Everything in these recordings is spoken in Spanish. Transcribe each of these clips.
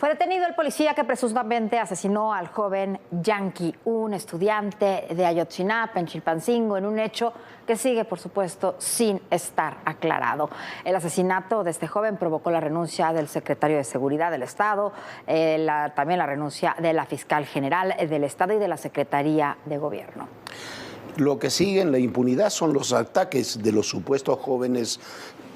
Fue detenido el policía que presuntamente asesinó al joven Yankee, un estudiante de Ayotzinapa, en Chilpancingo, en un hecho que sigue, por supuesto, sin estar aclarado. El asesinato de este joven provocó la renuncia del secretario de Seguridad del Estado, también la renuncia de la fiscal general del Estado y de la Secretaría de Gobierno. Lo que sigue en la impunidad son los ataques de los supuestos jóvenes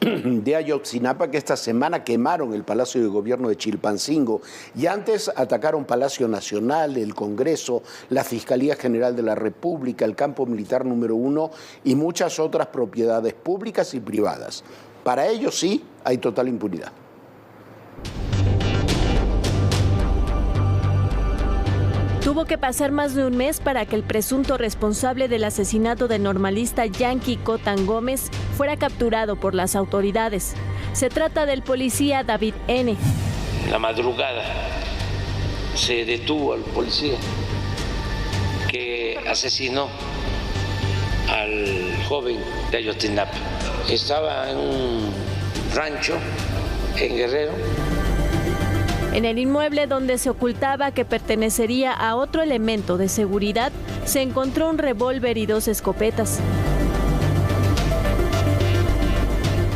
de Ayotzinapa que esta semana quemaron el Palacio de Gobierno de Chilpancingo y antes atacaron Palacio Nacional, el Congreso, la Fiscalía General de la República, el Campo Militar número 1 y muchas otras propiedades públicas y privadas. Para ellos sí hay total impunidad. Tuvo que pasar más de un mes para que el presunto responsable del asesinato del normalista Yankee Cotán Gómez fuera capturado por las autoridades. Se trata del policía David N. En la madrugada se detuvo al policía que asesinó al joven de Ayotzinapa. Estaba en un rancho en Guerrero. En el inmueble donde se ocultaba que pertenecería a otro elemento de seguridad, se encontró un revólver y 2 escopetas.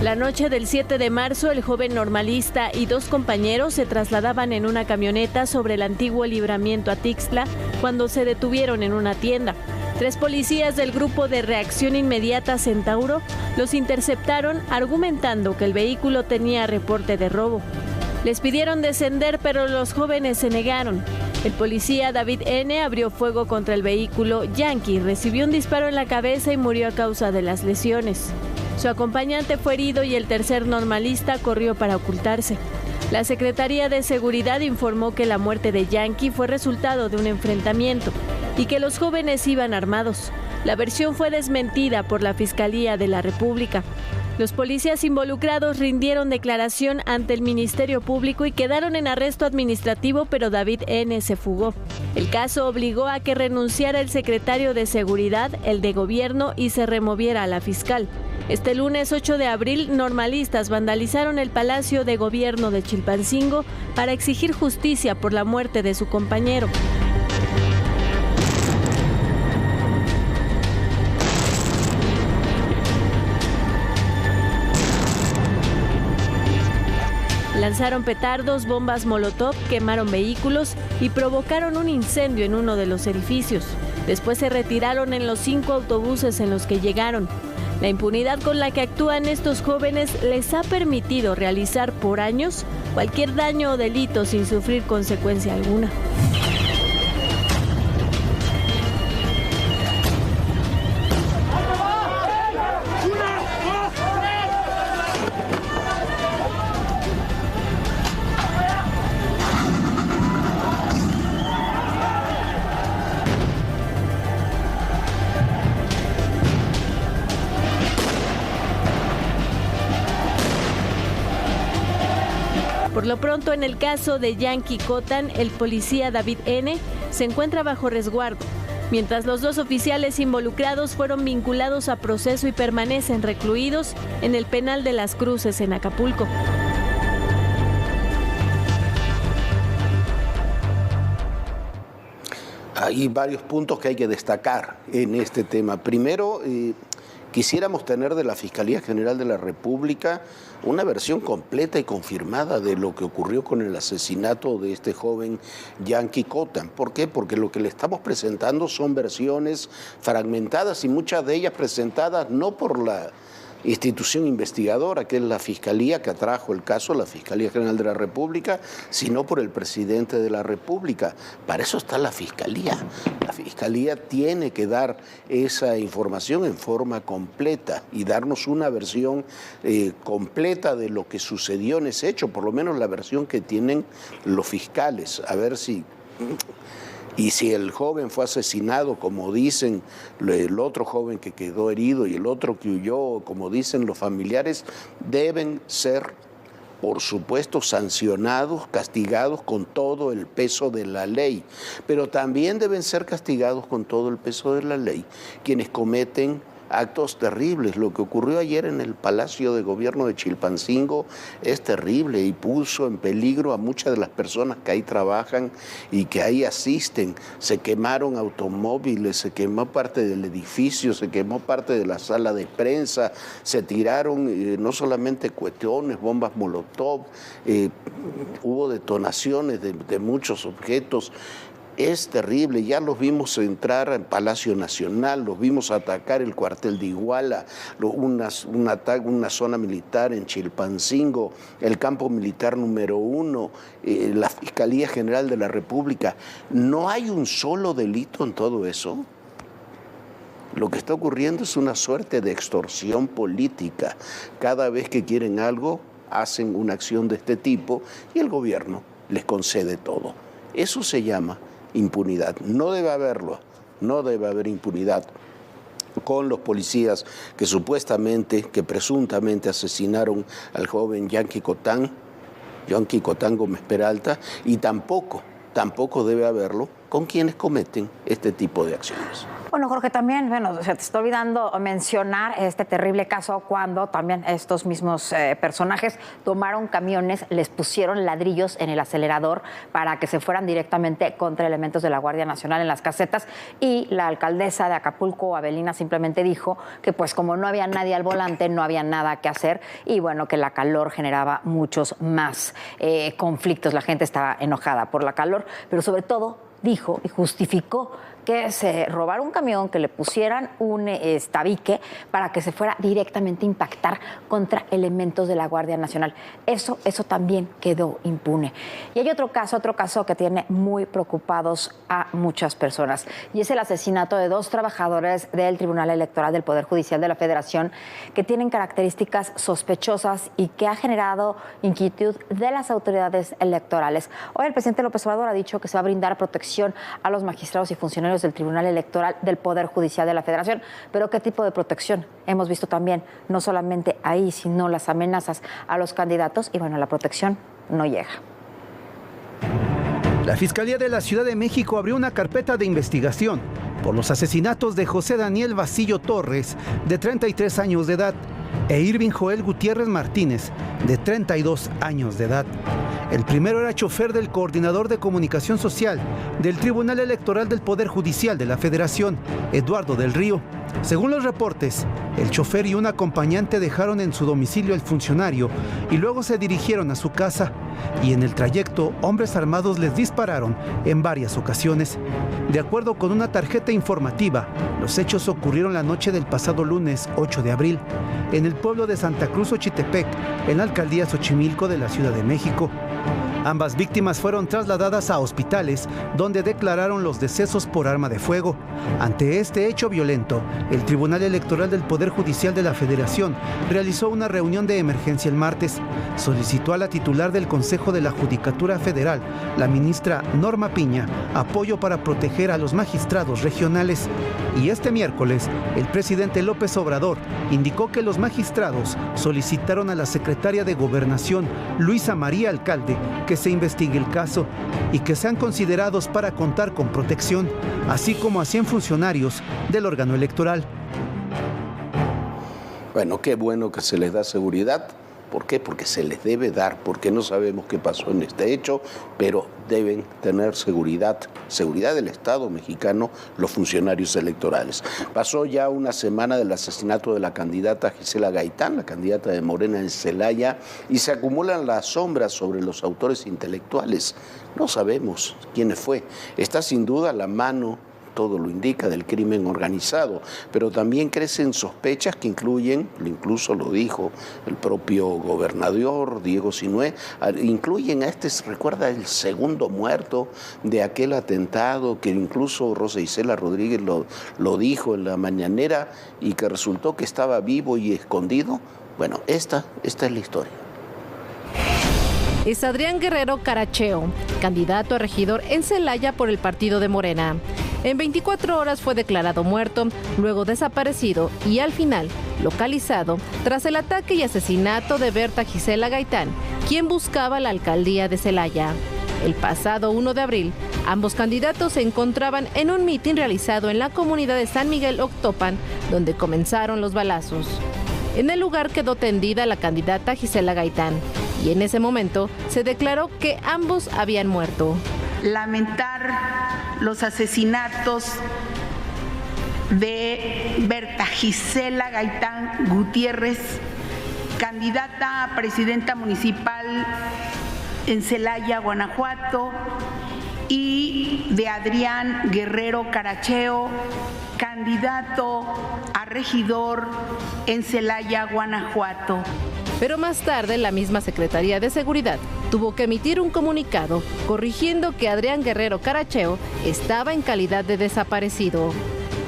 La noche del 7 de marzo, el joven normalista y 2 compañeros se trasladaban en una camioneta sobre el antiguo libramiento a Tixtla cuando se detuvieron en una tienda. 3 policías del grupo de reacción inmediata Centauro los interceptaron argumentando que el vehículo tenía reporte de robo. Les pidieron descender, pero los jóvenes se negaron. El policía David N. abrió fuego contra el vehículo. Yankee recibió un disparo en la cabeza y murió a causa de las lesiones. Su acompañante fue herido y el tercer normalista corrió para ocultarse. La Secretaría de Seguridad informó que la muerte de Yankee fue resultado de un enfrentamiento y que los jóvenes iban armados. La versión fue desmentida por la Fiscalía de la República. Los policías involucrados rindieron declaración ante el Ministerio Público y quedaron en arresto administrativo, pero David N. se fugó. El caso obligó a que renunciara el secretario de Seguridad, el de Gobierno y se removiera a la fiscal. Este lunes 8 de abril, normalistas vandalizaron el Palacio de Gobierno de Chilpancingo para exigir justicia por la muerte de su compañero. Lanzaron petardos, bombas molotov, quemaron vehículos y provocaron un incendio en uno de los edificios. Después se retiraron en los 5 autobuses en los que llegaron. La impunidad con la que actúan estos jóvenes les ha permitido realizar por años cualquier daño o delito sin sufrir consecuencia alguna. Por lo pronto, en el caso de Yankee Cotán, el policía David N. se encuentra bajo resguardo, mientras los 2 oficiales involucrados fueron vinculados a proceso y permanecen recluidos en el penal de Las Cruces en Acapulco. Hay varios puntos que hay que destacar en este tema. Primero, quisiéramos tener de la Fiscalía General de la República una versión completa y confirmada de lo que ocurrió con el asesinato de este joven Yankee Cotán. ¿Por qué? Porque lo que le estamos presentando son versiones fragmentadas y muchas de ellas presentadas no por la institución investigadora, que es la Fiscalía que atrajo el caso, la Fiscalía General de la República, sino por el presidente de la República. Para eso está la Fiscalía. La Fiscalía tiene que dar esa información en forma completa y darnos una versión completa de lo que sucedió en ese hecho, por lo menos la versión que tienen los fiscales, a ver si... Y si el joven fue asesinado, como dicen, el otro joven que quedó herido y el otro que huyó, como dicen los familiares, deben ser, por supuesto, sancionados, castigados con todo el peso de la ley. Pero también deben ser castigados con todo el peso de la ley quienes cometen actos terribles. Lo que ocurrió ayer en el Palacio de Gobierno de Chilpancingo es terrible y puso en peligro a muchas de las personas que ahí trabajan y que ahí asisten. Se quemaron automóviles, se quemó parte del edificio, se quemó parte de la sala de prensa, se tiraron no solamente cuestiones, bombas molotov, hubo detonaciones de muchos objetos. Es terrible, ya los vimos entrar al Palacio Nacional, los vimos atacar el cuartel de Iguala, una zona militar en Chilpancingo, el campo militar número 1, la Fiscalía General de la República. ¿No hay un solo delito en todo eso? Lo que está ocurriendo es una suerte de extorsión política. Cada vez que quieren algo, hacen una acción de este tipo y el gobierno les concede todo. Eso se llama impunidad. No debe haberlo, no debe haber impunidad con los policías que presuntamente asesinaron al joven Yanqui Cotán Gómez Peralta, y tampoco debe haberlo con quienes cometen este tipo de acciones. Bueno, Jorge, también, se te está olvidando mencionar este terrible caso cuando también estos mismos personajes tomaron camiones, les pusieron ladrillos en el acelerador para que se fueran directamente contra elementos de la Guardia Nacional en las casetas, y la alcaldesa de Acapulco, Avelina, simplemente dijo que pues como no había nadie al volante, no había nada que hacer, y bueno, que la calor generaba muchos más conflictos. La gente estaba enojada por la calor, pero sobre todo dijo y justificó que se robara un camión, que le pusieran un tabique para que se fuera directamente a impactar contra elementos de la Guardia Nacional. Eso también quedó impune. Y hay otro caso que tiene muy preocupados a muchas personas, y es el asesinato de 2 trabajadores del Tribunal Electoral del Poder Judicial de la Federación que tienen características sospechosas y que ha generado inquietud de las autoridades electorales. Hoy el presidente López Obrador ha dicho que se va a brindar protección a los magistrados y funcionarios del Tribunal Electoral del Poder Judicial de la Federación. Pero ¿qué tipo de protección? Hemos visto también, no solamente ahí, sino las amenazas a los candidatos, y bueno, la protección no llega. La Fiscalía de la Ciudad de México abrió una carpeta de investigación por los asesinatos de José Daniel Basillo Torres, de 33 años de edad, e Irving Joel Gutiérrez Martínez, de 32 años de edad. El primero era chofer del coordinador de comunicación social del Tribunal Electoral del Poder Judicial de la Federación, Eduardo del Río. Según los reportes, el chofer y un acompañante dejaron en su domicilio al funcionario y luego se dirigieron a su casa, y en el trayecto hombres armados les dispararon en varias ocasiones. De acuerdo con una tarjeta informativa, los hechos ocurrieron la noche del pasado lunes 8 de abril en el pueblo de Santa Cruz Ochitepec, en la alcaldía Xochimilco de la Ciudad de México. Ambas víctimas fueron trasladadas a hospitales donde declararon los decesos por arma de fuego. Ante este hecho violento, el Tribunal Electoral del Poder Judicial de la Federación realizó una reunión de emergencia el martes. Solicitó a la titular del Consejo de la Judicatura Federal, la ministra Norma Piña, apoyo para proteger a los magistrados regionales. Y este miércoles, el presidente López Obrador indicó que los magistrados solicitaron a la secretaria de Gobernación, Luisa María Alcalde, que se investigue el caso y que sean considerados para contar con protección, así como a 100 funcionarios del órgano electoral. Bueno, qué bueno que se les da seguridad. ¿Por qué? Porque se les debe dar, porque no sabemos qué pasó en este hecho, pero deben tener seguridad del Estado mexicano los funcionarios electorales. Pasó ya una semana del asesinato de la candidata Gisela Gaitán, la candidata de Morena en Celaya, y se acumulan las sombras sobre los autores intelectuales. No sabemos quién fue. Está sin duda la mano, todo lo indica, del crimen organizado, pero también crecen sospechas que incluso lo dijo el propio gobernador Diego Sinue, incluyen a recuerda el segundo muerto de aquel atentado, que incluso Rosa Isela Rodríguez lo dijo en la mañanera, y que resultó que estaba vivo y escondido. Bueno, esta es la historia. Es Adrián Guerrero Caracheo, candidato a regidor en Celaya por el partido de Morena. En 24 horas fue declarado muerto, luego desaparecido y al final localizado tras el ataque y asesinato de Berta Gisela Gaitán, quien buscaba la alcaldía de Celaya. El pasado 1 de abril, ambos candidatos se encontraban en un mitin realizado en la comunidad de San Miguel Octopan, donde comenzaron los balazos. En el lugar quedó tendida la candidata Gisela Gaitán y en ese momento se declaró que ambos habían muerto. Lamentar los asesinatos de Berta Gisela Gaitán Gutiérrez, candidata a presidenta municipal en Celaya, Guanajuato, y de Adrián Guerrero Caracheo, candidato a regidor en Celaya, Guanajuato. Pero más tarde, la misma Secretaría de Seguridad tuvo que emitir un comunicado corrigiendo que Adrián Guerrero Caracheo estaba en calidad de desaparecido.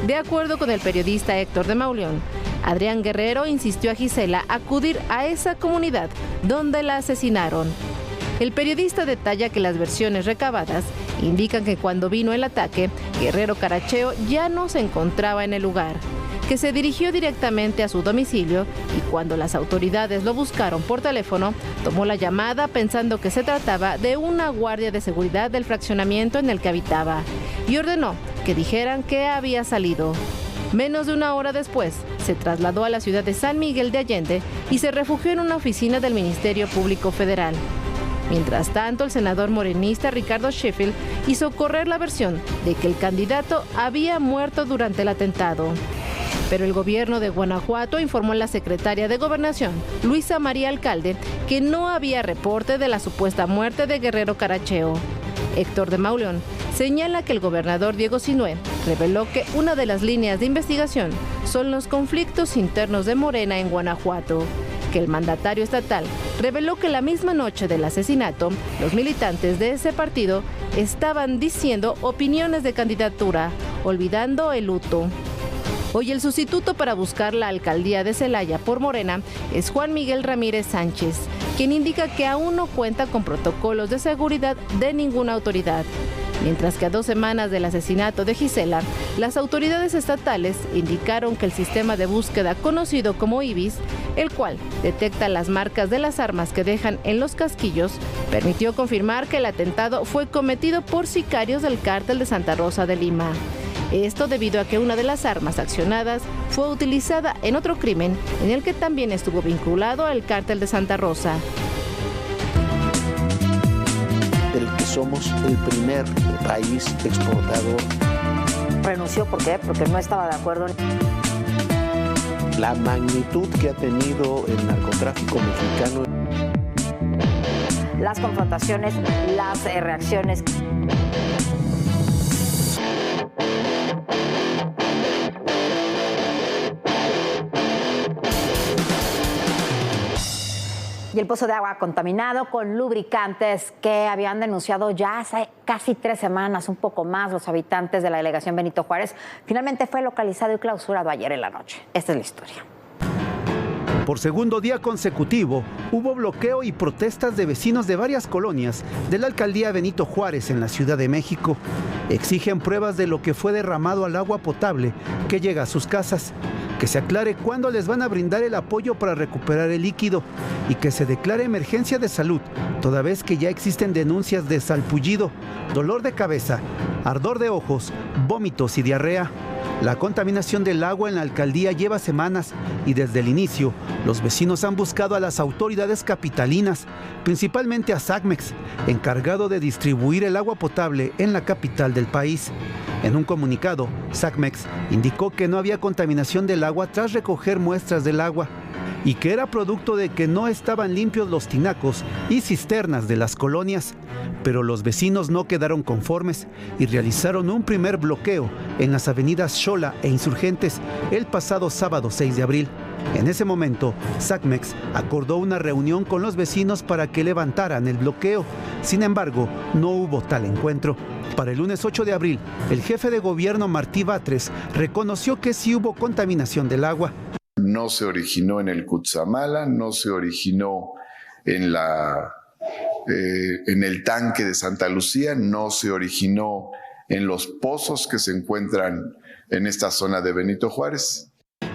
De acuerdo con el periodista Héctor de Mauleón, Adrián Guerrero insistió a Gisela acudir a esa comunidad donde la asesinaron. El periodista detalla que las versiones recabadas indican que cuando vino el ataque, Guerrero Caracheo ya no se encontraba en el lugar, que se dirigió directamente a su domicilio y cuando las autoridades lo buscaron por teléfono, tomó la llamada pensando que se trataba de una guardia de seguridad del fraccionamiento en el que habitaba y ordenó que dijeran que había salido. Menos de una hora después, se trasladó a la ciudad de San Miguel de Allende y se refugió en una oficina del Ministerio Público Federal. Mientras tanto, el senador morenista Ricardo Sheffield hizo correr la versión de que el candidato había muerto durante el atentado. Pero el gobierno de Guanajuato informó a la secretaria de Gobernación, Luisa María Alcalde, que no había reporte de la supuesta muerte de Guerrero Caracheo. Héctor de Mauleón señala que el gobernador Diego Sinue reveló que una de las líneas de investigación son los conflictos internos de Morena en Guanajuato, que el mandatario estatal reveló que la misma noche del asesinato, los militantes de ese partido estaban diciendo opiniones de candidatura, olvidando el luto. Hoy el sustituto para buscar la alcaldía de Celaya por Morena es Juan Miguel Ramírez Sánchez, quien indica que aún no cuenta con protocolos de seguridad de ninguna autoridad. Mientras que a 2 semanas del asesinato de Gisela, las autoridades estatales indicaron que el sistema de búsqueda conocido como IBIS, el cual detecta las marcas de las armas que dejan en los casquillos, permitió confirmar que el atentado fue cometido por sicarios del cártel de Santa Rosa de Lima. Esto debido a que una de las armas accionadas fue utilizada en otro crimen en el que también estuvo vinculado al cártel de Santa Rosa. Del que somos el primer país exportador. Renunció, ¿por qué? Porque no estaba de acuerdo. La magnitud que ha tenido el narcotráfico mexicano. Las confrontaciones, las reacciones. Y el pozo de agua contaminado con lubricantes que habían denunciado ya hace casi 3 semanas, un poco más, los habitantes de la delegación Benito Juárez, finalmente fue localizado y clausurado ayer en la noche. Esta es la historia. Por segundo día consecutivo, hubo bloqueo y protestas de vecinos de varias colonias de la alcaldía Benito Juárez en la Ciudad de México. Exigen pruebas de lo que fue derramado al agua potable que llega a sus casas, que se aclare cuándo les van a brindar el apoyo para recuperar el líquido y que se declare emergencia de salud, toda vez que ya existen denuncias de salpullido, dolor de cabeza, ardor de ojos, vómitos y diarrea. La contaminación del agua en la alcaldía lleva semanas y desde el inicio los vecinos han buscado a las autoridades capitalinas, principalmente a SACMEX, encargado de distribuir el agua potable en la capital del país. En un comunicado, SACMEX indicó que no había contaminación del agua tras recoger muestras del agua y que era producto de que no estaban limpios los tinacos y cisternas de las colonias. Pero los vecinos no quedaron conformes y realizaron un primer bloqueo en las avenidas Xola e Insurgentes el pasado sábado 6 de abril. En ese momento, SACMEX acordó una reunión con los vecinos para que levantaran el bloqueo. Sin embargo, no hubo tal encuentro. Para el lunes 8 de abril, el jefe de gobierno Martí Batres reconoció que sí hubo contaminación del agua. No se originó en el Cutzamala, no se originó en el tanque de Santa Lucía, no se originó en los pozos que se encuentran en esta zona de Benito Juárez.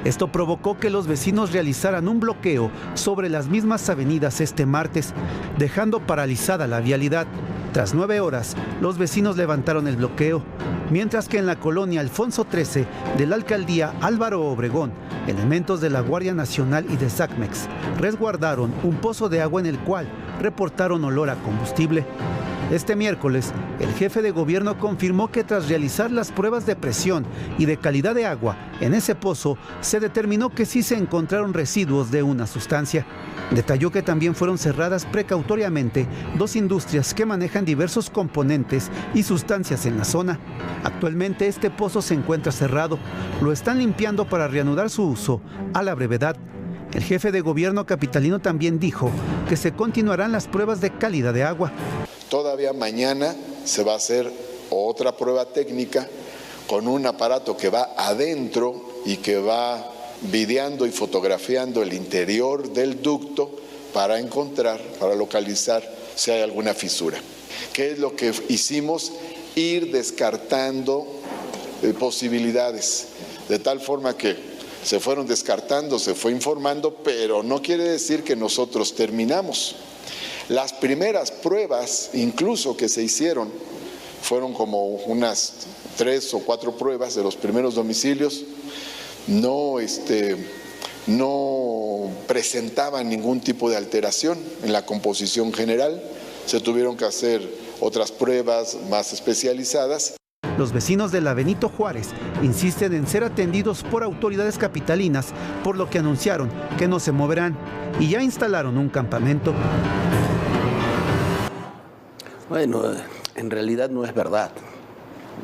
Esto provocó que los vecinos realizaran un bloqueo sobre las mismas avenidas este martes, dejando paralizada la vialidad. Tras 9 horas, los vecinos levantaron el bloqueo. mientras que en la colonia Alfonso XIII de la alcaldía Álvaro Obregón, elementos de la Guardia Nacional y de SACMEX resguardaron un pozo de agua en el cual reportaron olor a combustible. Este miércoles, el jefe de gobierno confirmó que tras realizar las pruebas de presión y de calidad de agua en ese pozo, se determinó que sí se encontraron residuos de una sustancia. Detalló que también fueron cerradas precautoriamente 2 industrias que manejan diversos componentes y sustancias en la zona. Actualmente este pozo se encuentra cerrado. Lo están limpiando para reanudar su uso a la brevedad. El jefe de gobierno capitalino también dijo que se continuarán las pruebas de calidad de agua. Todavía mañana se va a hacer otra prueba técnica con un aparato que va adentro y que va videando y fotografiando el interior del ducto para localizar si hay alguna fisura. ¿Qué es lo que hicimos? Ir descartando posibilidades, de tal forma que se fueron descartando, se fue informando, pero no quiere decir que nosotros terminamos. Las primeras pruebas, incluso que se hicieron, fueron como unas 3 o 4 pruebas de los primeros domicilios, no presentaban ningún tipo de alteración en la composición general. Se tuvieron que hacer otras pruebas más especializadas. Los vecinos de la Benito Juárez insisten en ser atendidos por autoridades capitalinas, por lo que anunciaron que no se moverán y ya instalaron un campamento. Bueno, en realidad no es verdad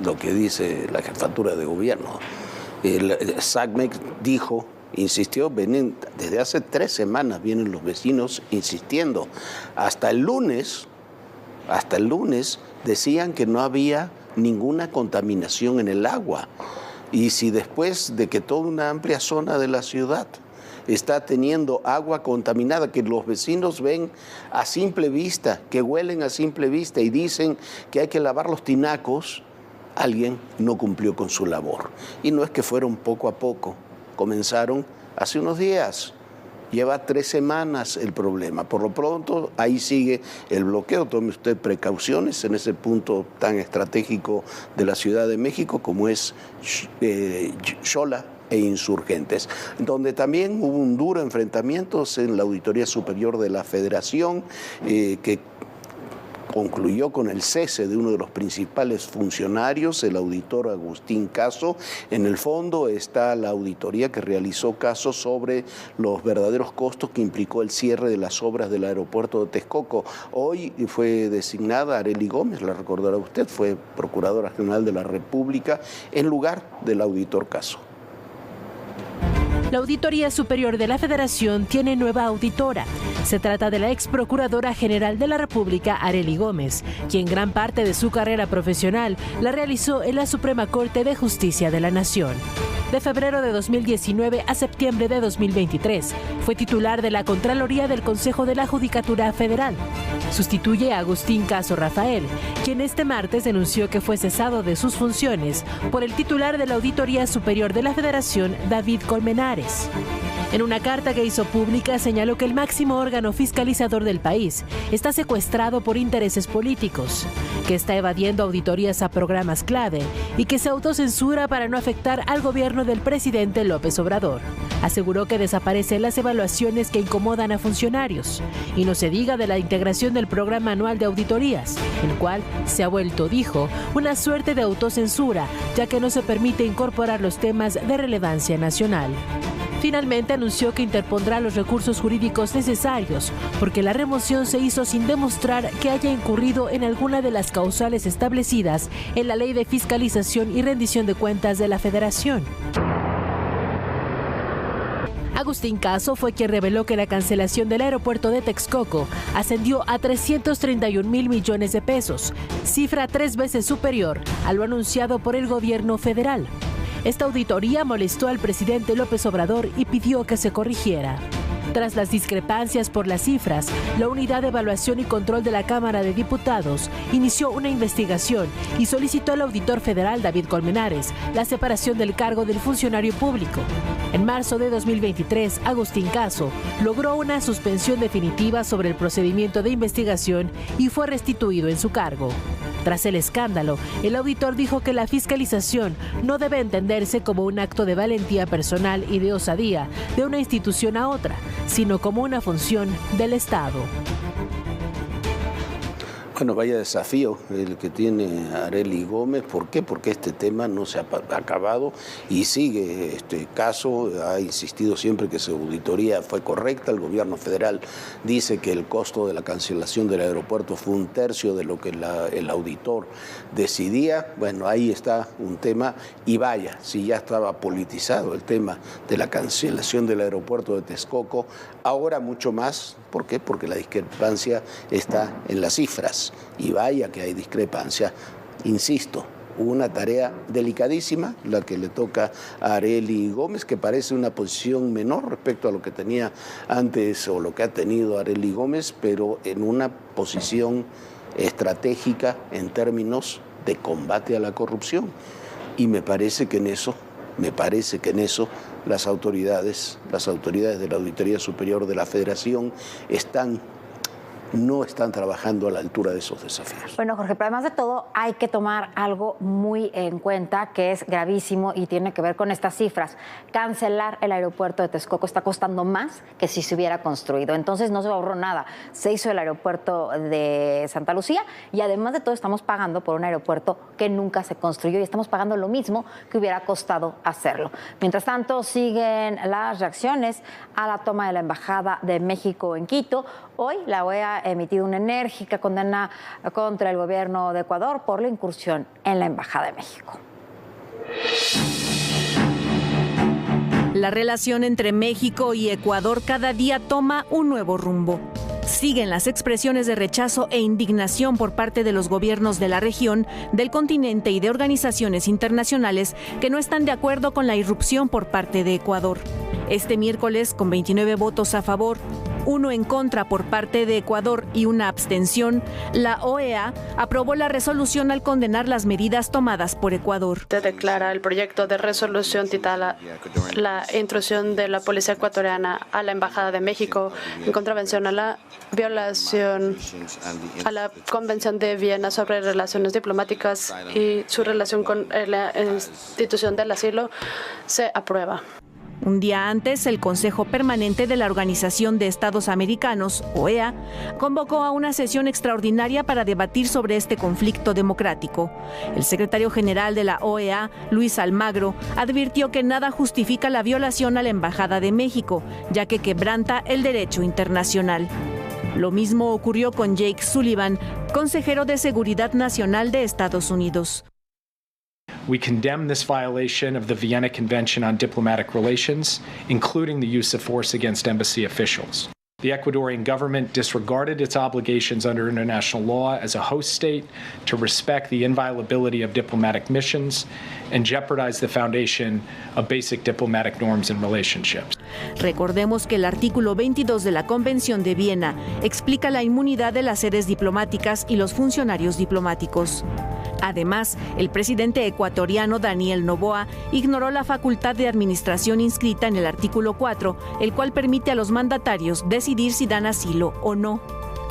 lo que dice la jefatura de gobierno. El SACMEX insistió, desde hace 3 semanas vienen los vecinos insistiendo. Hasta el lunes decían que no había ninguna contaminación en el agua. Y si después de que toda una amplia zona de la ciudad está teniendo agua contaminada, que los vecinos ven a simple vista, que huelen a simple vista y dicen que hay que lavar los tinacos, alguien no cumplió con su labor. Y no es que fueron poco a poco, comenzaron hace unos días. Lleva 3 semanas el problema. Por lo pronto, ahí sigue el bloqueo. Tome usted precauciones en ese punto tan estratégico de la Ciudad de México como es Xola e Insurgentes, donde también hubo un duro enfrentamiento en la Auditoría Superior de la Federación, que concluyó con el cese de uno de los principales funcionarios, el auditor Agustín Caso. En el fondo está la auditoría que realizó Caso sobre los verdaderos costos que implicó el cierre de las obras del aeropuerto de Texcoco. Hoy fue designada Arely Gómez, la recordará usted, fue Procuradora General de la República en lugar del auditor Caso. La Auditoría Superior de la Federación tiene nueva auditora. Se trata de la ex Procuradora General de la República, Arely Gómez, quien gran parte de su carrera profesional la realizó en la Suprema Corte de Justicia de la Nación. De febrero de 2019 a septiembre de 2023, fue titular de la Contraloría del Consejo de la Judicatura Federal. Sustituye a Agustín Caso Rafael, quien este martes denunció que fue cesado de sus funciones por el titular de la Auditoría Superior de la Federación, David Colmenares. En una carta que hizo pública señaló que el máximo órgano fiscalizador del país está secuestrado por intereses políticos, que está evadiendo auditorías a programas clave y que se autocensura para no afectar al gobierno del presidente López Obrador. Aseguró que desaparecen las evaluaciones que incomodan a funcionarios, y no se diga de la integración del programa anual de auditorías, el cual se ha vuelto, dijo, una suerte de autocensura, ya que no se permite incorporar los temas de relevancia nacional. Finalmente anunció que interpondrá los recursos jurídicos necesarios, porque la remoción se hizo sin demostrar que haya incurrido en alguna de las causales establecidas en la Ley de Fiscalización y Rendición de Cuentas de la Federación. Agustín Caso fue quien reveló que la cancelación del aeropuerto de Texcoco ascendió a 331,000 millones de pesos, cifra 3 veces superior a lo anunciado por el gobierno federal. Esta auditoría molestó al presidente López Obrador y pidió que se corrigiera. Tras las discrepancias por las cifras, la Unidad de Evaluación y Control de la Cámara de Diputados inició una investigación y solicitó al auditor federal David Colmenares la separación del cargo del funcionario público. En marzo de 2023, Agustín Caso logró una suspensión definitiva sobre el procedimiento de investigación y fue restituido en su cargo. Tras el escándalo, el auditor dijo que la fiscalización no debe entenderse como un acto de valentía personal y de osadía de una institución a otra, sino como una función del Estado. Bueno, vaya desafío el que tiene Arely Gómez. ¿Por qué? Porque este tema no se ha acabado y sigue este caso. Ha insistido siempre que su auditoría fue correcta. El gobierno federal dice que el costo de la cancelación del aeropuerto fue 1/3 de lo que el auditor decidía. Bueno, ahí está un tema. Y vaya, si ya estaba politizado el tema de la cancelación del aeropuerto de Texcoco, ahora mucho más. ¿Por qué? Porque la discrepancia está en las cifras. Y vaya que hay discrepancia. Insisto, una tarea delicadísima la que le toca a Arely Gómez, que parece una posición menor respecto a lo que tenía antes o lo que ha tenido Arely Gómez, pero en una posición estratégica en términos de combate a la corrupción. Y me parece que en eso las autoridades de la Auditoría Superior de la Federación no están trabajando a la altura de esos desafíos. Bueno, Jorge, pero además de todo hay que tomar algo muy en cuenta que es gravísimo y tiene que ver con estas cifras. Cancelar el aeropuerto de Texcoco está costando más que si se hubiera construido. Entonces no se ahorró nada. Se hizo el aeropuerto de Santa Lucía y además de todo estamos pagando por un aeropuerto que nunca se construyó y estamos pagando lo mismo que hubiera costado hacerlo. Mientras tanto, siguen las reacciones a la toma de la Embajada de México en Quito. Hoy la OEA ha emitido una enérgica condena contra el gobierno de Ecuador por la incursión en la Embajada de México. La relación entre México y Ecuador cada día toma un nuevo rumbo. Siguen las expresiones de rechazo e indignación por parte de los gobiernos de la región, del continente y de organizaciones internacionales que no están de acuerdo con la irrupción por parte de Ecuador. Este miércoles, con 29 votos a favor, 1 en contra por parte de Ecuador y una abstención, la OEA aprobó la resolución al condenar las medidas tomadas por Ecuador. Se declara el proyecto de resolución titula la intrusión de la policía ecuatoriana a la Embajada de México en contravención a la violación a la Convención de Viena sobre relaciones diplomáticas y su relación con la institución del asilo se aprueba. Un día antes, el Consejo Permanente de la Organización de Estados Americanos, OEA, convocó a una sesión extraordinaria para debatir sobre este conflicto democrático. El secretario general de la OEA, Luis Almagro, advirtió que nada justifica la violación a la Embajada de México, ya que quebranta el derecho internacional. Lo mismo ocurrió con Jake Sullivan, consejero de Seguridad Nacional de Estados Unidos. We condemn this violation of the Vienna Convention on Diplomatic Relations, including the use of force against embassy officials. The Ecuadorian government disregarded its obligations under international law as a host state to respect the inviolability of diplomatic missions and jeopardize the foundation of basic diplomatic norms and relationships. Recordemos que el artículo 22 de la Convención de Viena explica la inmunidad de las sedes diplomáticas y los funcionarios diplomáticos. Además, el presidente ecuatoriano Daniel Noboa ignoró la facultad de administración inscrita en el artículo 4, el cual permite a los mandatarios decidir si dan asilo o no.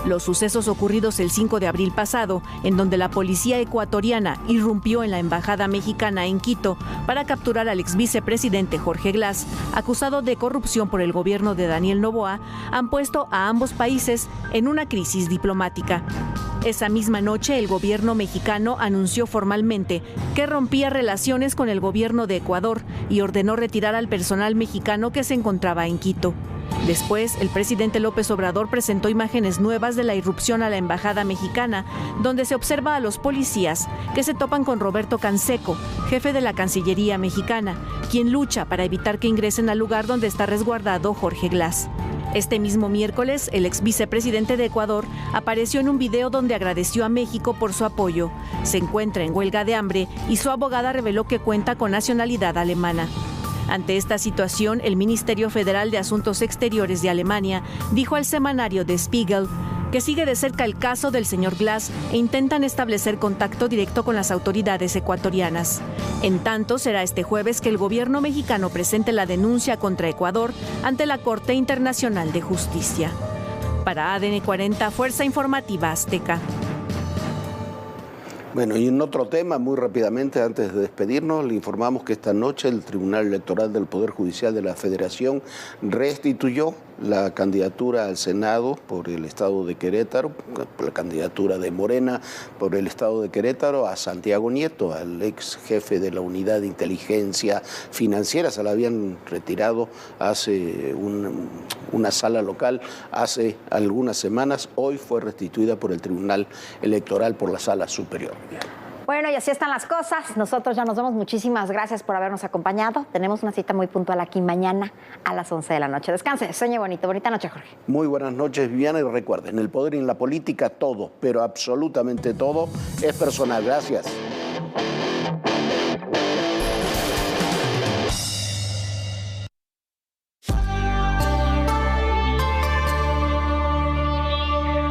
Los sucesos ocurridos el 5 de abril pasado, en donde la policía ecuatoriana irrumpió en la embajada mexicana en Quito para capturar al ex vicepresidente Jorge Glass, acusado de corrupción por el gobierno de Daniel Noboa, han puesto a ambos países en una crisis diplomática. Esa misma noche, el gobierno mexicano anunció formalmente que rompía relaciones con el gobierno de Ecuador y ordenó retirar al personal mexicano que se encontraba en Quito. Después, el presidente López Obrador presentó imágenes nuevas de la irrupción a la embajada mexicana, donde se observa a los policías que se topan con Roberto Canseco, jefe de la Cancillería mexicana, quien lucha para evitar que ingresen al lugar donde está resguardado Jorge Glass. Este mismo miércoles, el ex vicepresidente de Ecuador apareció en un video donde agradeció a México por su apoyo. Se encuentra en huelga de hambre y su abogada reveló que cuenta con nacionalidad alemana. Ante esta situación, el Ministerio Federal de Asuntos Exteriores de Alemania dijo al semanario Der Spiegel que sigue de cerca el caso del señor Glass e intentan establecer contacto directo con las autoridades ecuatorianas. En tanto, será este jueves que el gobierno mexicano presente la denuncia contra Ecuador ante la Corte Internacional de Justicia. Para ADN 40, Fuerza Informativa Azteca. Bueno, y en otro tema, muy rápidamente, antes de despedirnos, le informamos que esta noche el Tribunal Electoral del Poder Judicial de la Federación restituyó la candidatura al Senado por el Estado de Querétaro, la candidatura de Morena por el Estado de Querétaro a Santiago Nieto, al ex jefe de la Unidad de Inteligencia Financiera. Se la habían retirado hace una sala local hace algunas semanas. Hoy fue restituida por el Tribunal Electoral por la Sala Superior. Bueno, y así están las cosas. Nosotros ya nos vemos. Muchísimas gracias por habernos acompañado. Tenemos una cita muy puntual aquí mañana a las 11 de la noche. Descanse, sueñe bonito. Bonita noche, Jorge. Muy buenas noches, Viviana. Y recuerden, el poder y en la política todo, pero absolutamente todo, es personal. Gracias.